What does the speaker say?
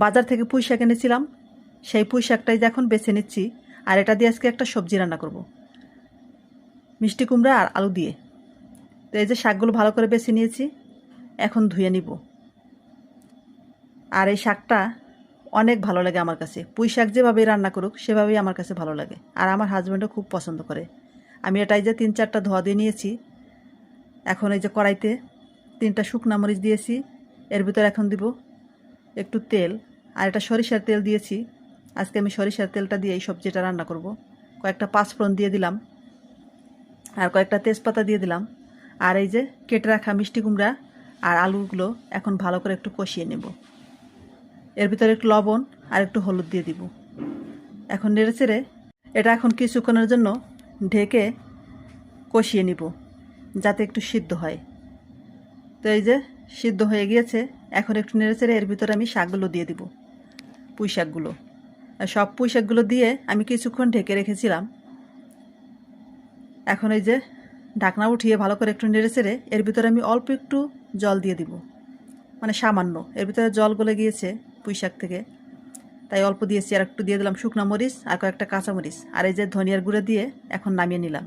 বাজার থেকে পুঁই শাক এনেছিলাম, সেই পুঁই শাকটাই যে এখন বেছে নিচ্ছি। আর এটা দিয়ে আজকে একটা সবজি রান্না করব, মিষ্টি কুমড়া আর আলু দিয়ে। তো এই যে শাকগুলো ভালো করে বেছে নিয়েছি, এখন ধুয়ে নিব। আর এই শাকটা অনেক ভালো লাগে আমার কাছে। পুঁই শাক যেভাবেই রান্না করুক সেভাবেই আমার কাছে ভালো লাগে, আর আমার হাজব্যান্ডও খুব পছন্দ করে। আমি এটাই যে 3-4টা ধোয়া দিয়ে নিয়েছি। এখন এই যে কড়াইতে 3টা শুকনা মরিচ দিয়েছি, এর ভিতরে এখন দিব একটু তেল, আর এটা সরিষার তেল দিয়েছি। আজকে আমি সরিষার তেলটা দিয়ে এই সবজিটা রান্না করব। কয়েকটা পাঁচফোড়ন দিয়ে দিলাম, আর কয়েকটা তেজপাতা দিয়ে দিলাম। আর এই যে কেটে রাখা মিষ্টি কুমড়া আর আলুগুলো এখন ভালো করে একটু কষিয়ে নেব। এর ভিতরে একটু লবণ আর একটু হলুদ দিয়ে দিব। এখন নেড়ে চেড়ে এটা এখন কিছুক্ষণের জন্য ঢেকে কষিয়ে নিব, যাতে একটু সিদ্ধ হয়। তো এই যে সিদ্ধ হয়ে গিয়েছে, এখন একটু নেড়ে চেড়ে এর ভিতরে আমি শাকগুলো দিয়ে দিব, পুঁই শাকগুলো। সব পুঁই শাকগুলো দিয়ে আমি কিছুক্ষণ ঢেকে রেখেছিলাম। এখন এই যে ঢাকনা উঠিয়ে ভালো করে একটু নেড়ে চেড়ে এর ভিতরে আমি অল্প একটু জল দিয়ে দিব, মানে সামান্য। এর ভিতরে জল গলে গিয়েছে পুঁই শাক থেকে, তাই অল্প দিয়েছি। আর একটু দিয়ে দিলাম শুকনো মরিচ আর কয়েকটা কাঁচামরিচ, আর এই যে ধনিয়ার গুঁড়ো দিয়ে এখন নামিয়ে নিলাম।